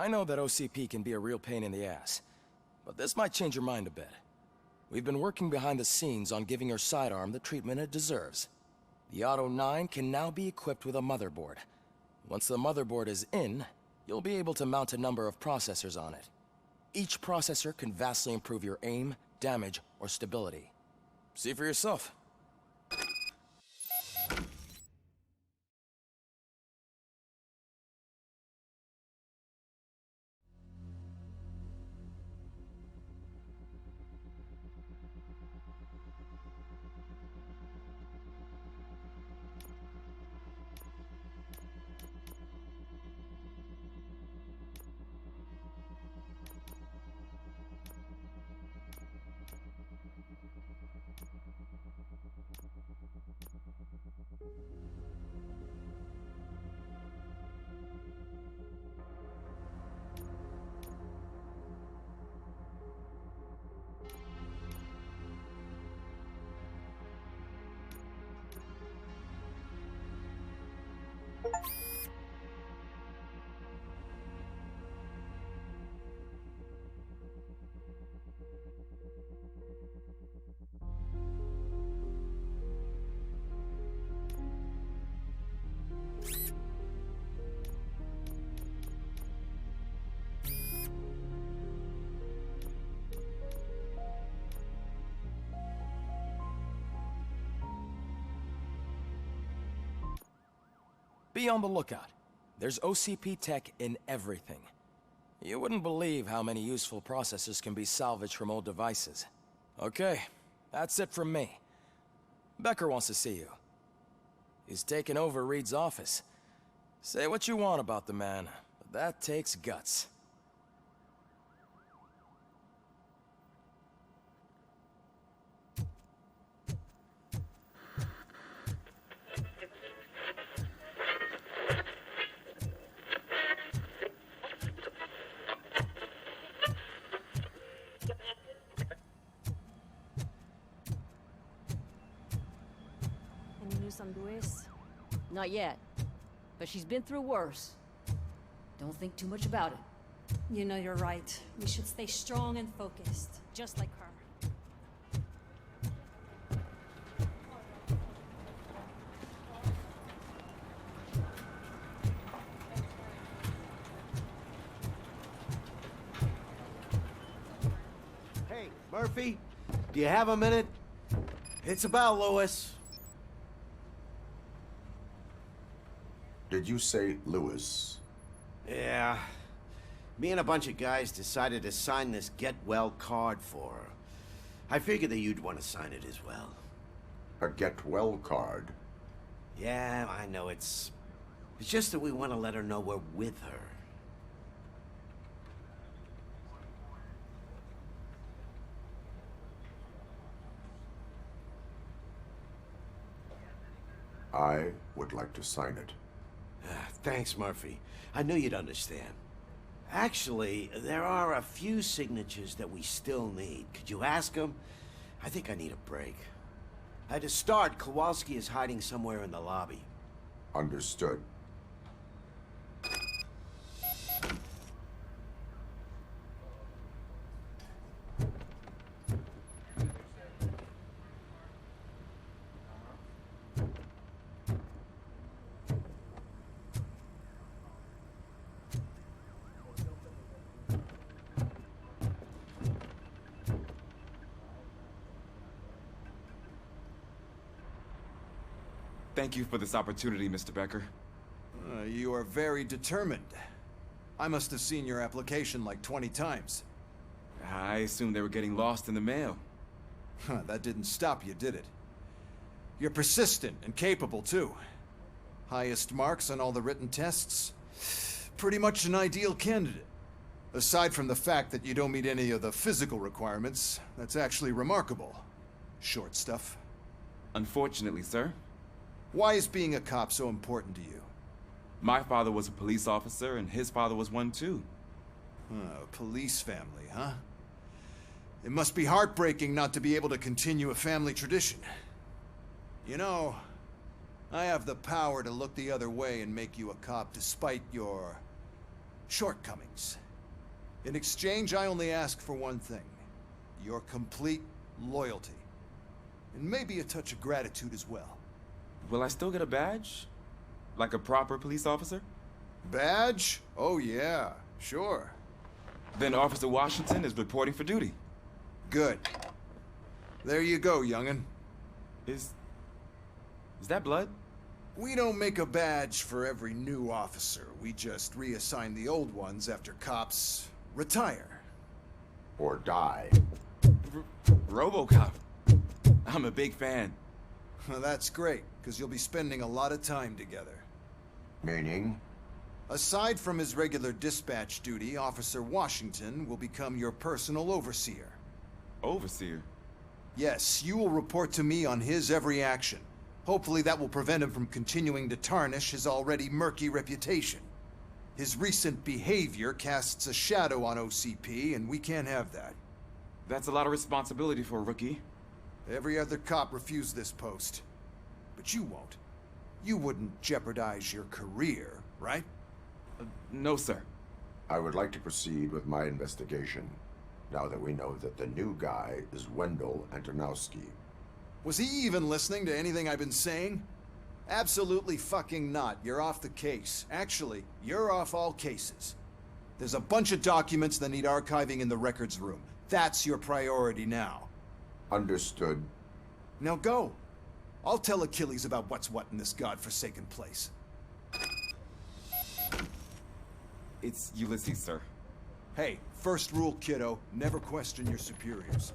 I know that OCP can be a real pain in the ass, but this might change your mind a bit. We've been working behind the scenes on giving your sidearm the treatment it deserves. The Auto 9 can now be equipped with a motherboard. Once the motherboard is in, you'll be able to mount a number of processors on it. Each processor can vastly improve your aim, damage, or stability. See for yourself. Be on the lookout. There's OCP tech in everything. You wouldn't believe how many useful processors can be salvaged from old devices. Okay, that's it from me. Becker wants to see you. He's taken over Reed's office. Say what you want about the man, but that takes guts. On Luis? Not yet, but she's been through worse. Don't think too much about it. You know you're right. We should stay strong and focused, just like her. Hey, Murphy, do you have a minute? It's about Lewis. Did you say Lewis? Yeah. Me and a bunch of guys decided to sign this get well card for her. I figured that you'd want to sign it as well. A get well card? Yeah, I know it's just that we want to let her know we're with her. I would like to sign it. Thanks, Murphy. I knew you'd understand. Actually, there are a few signatures that we still need. Could you ask them? I think I need a break. To start, Kowalski is hiding somewhere in the lobby. Understood. Thank you for this opportunity, Mr. Becker. You are very determined. I must have seen your application like 20 times. I assumed they were getting lost in the mail. That didn't stop you, did it? You're persistent and capable, too. Highest marks on all the written tests. Pretty much an ideal candidate. Aside from the fact that you don't meet any of the physical requirements, that's actually remarkable. Short stuff. Unfortunately, sir. Why is being a cop so important to you? My father was a police officer, and his father was one too. A police family, huh? It must be heartbreaking not to be able to continue a family tradition. You know, I have the power to look the other way and make you a cop despite your shortcomings. In exchange, I only ask for one thing. Your complete loyalty. And maybe a touch of gratitude as well. Will I still get a badge? Like a proper police officer? Badge? Oh yeah, sure. Then Officer Washington is reporting for duty. Good. There you go, young'un. Is that blood? We don't make a badge for every new officer. We just reassign the old ones after cops retire. Or die. RoboCop. I'm a big fan. Well, that's great, because you'll be spending a lot of time together. Meaning? Aside from his regular dispatch duty, Officer Washington will become your personal overseer. Overseer? Yes, you will report to me on his every action. Hopefully that will prevent him from continuing to tarnish his already murky reputation. His recent behavior casts a shadow on OCP, and we can't have that. That's a lot of responsibility for a rookie. Every other cop refused this post. But you won't. You wouldn't jeopardize your career, right? No, sir. I would like to proceed with my investigation, now that we know that the new guy is Wendell Antonowski. Was he even listening to anything I've been saying? Absolutely fucking not. You're off the case. Actually, you're off all cases. There's a bunch of documents that need archiving in the records room. That's your priority now. Understood. Now go. I'll tell Achilles about what's what in this godforsaken place. It's Ulysses, sir. Hey, first rule, kiddo, never question your superiors.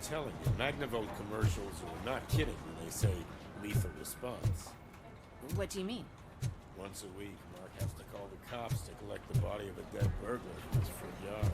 Telling you, Magnavolt commercials are not kidding when they say lethal response. What do you mean? Once a week, Mark has to call the cops to collect the body of a dead burglar from his front yard.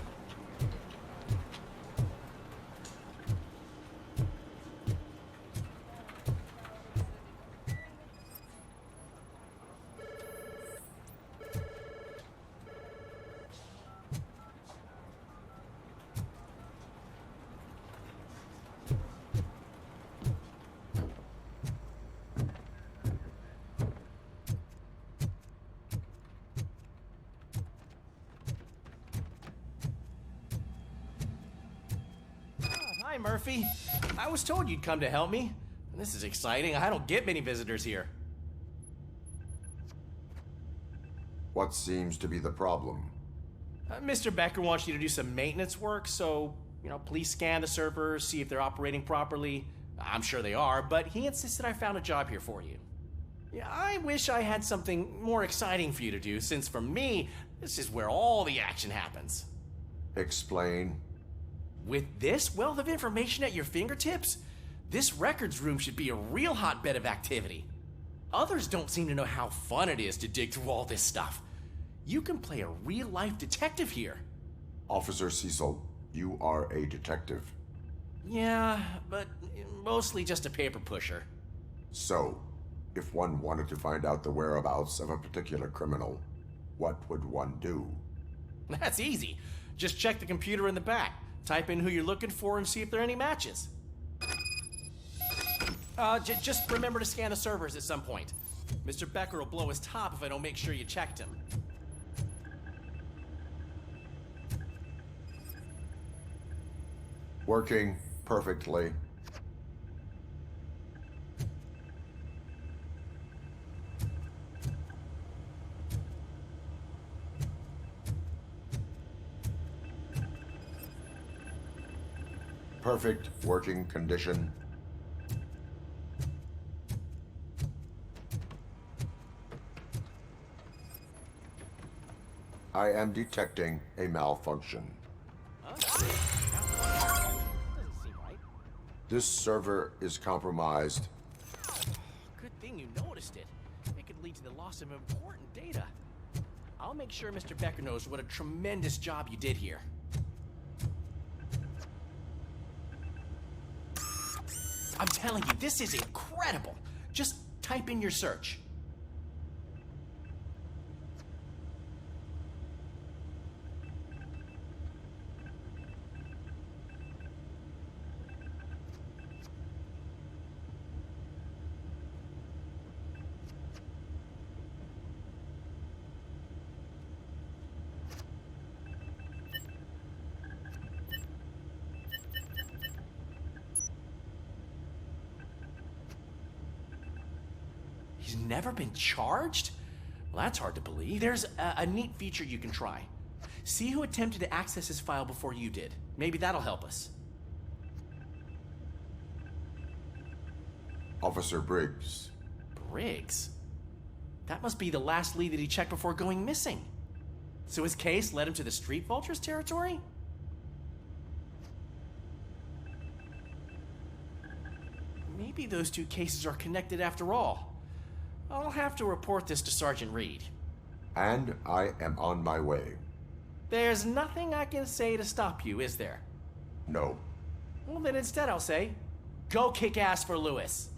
Hi, Murphy. I was told you'd come to help me. This is exciting. I don't get many visitors here. What seems to be the problem? Mr. Becker wants you to do some maintenance work, so, please scan the servers, see if they're operating properly. I'm sure they are, but he insisted I found a job here for you. Yeah, I wish I had something more exciting for you to do, since for me, this is where all the action happens. Explain. With this wealth of information at your fingertips, this records room should be a real hotbed of activity. Others don't seem to know how fun it is to dig through all this stuff. You can play a real-life detective here. Officer Cecil, you are a detective. Yeah, but mostly just a paper pusher. So, if one wanted to find out the whereabouts of a particular criminal, what would one do? That's easy. Just check the computer in the back. Type in who you're looking for and see if there are any matches. Just remember to scan the servers at some point. Mr. Becker will blow his top if I don't make sure you checked him. Working perfectly. Perfect working condition. I am detecting a malfunction. Doesn't This server is compromised. Good thing you noticed it. It could lead to the loss of important data. I'll make sure Mr. Becker knows what a tremendous job you did here. I'm telling you, this is incredible. Just type in your search. He's never been charged? Well, that's hard to believe. There's a neat feature you can try. See who attempted to access his file before you did. Maybe that'll help us. Officer Briggs. Briggs? That must be the last lead that he checked before going missing. So his case led him to the Street Vultures territory? Maybe those two cases are connected after all. I'll have to report this to Sergeant Reed. And I am on my way. There's nothing I can say to stop you, is there? No. Well, then instead I'll say, go kick ass for Lewis.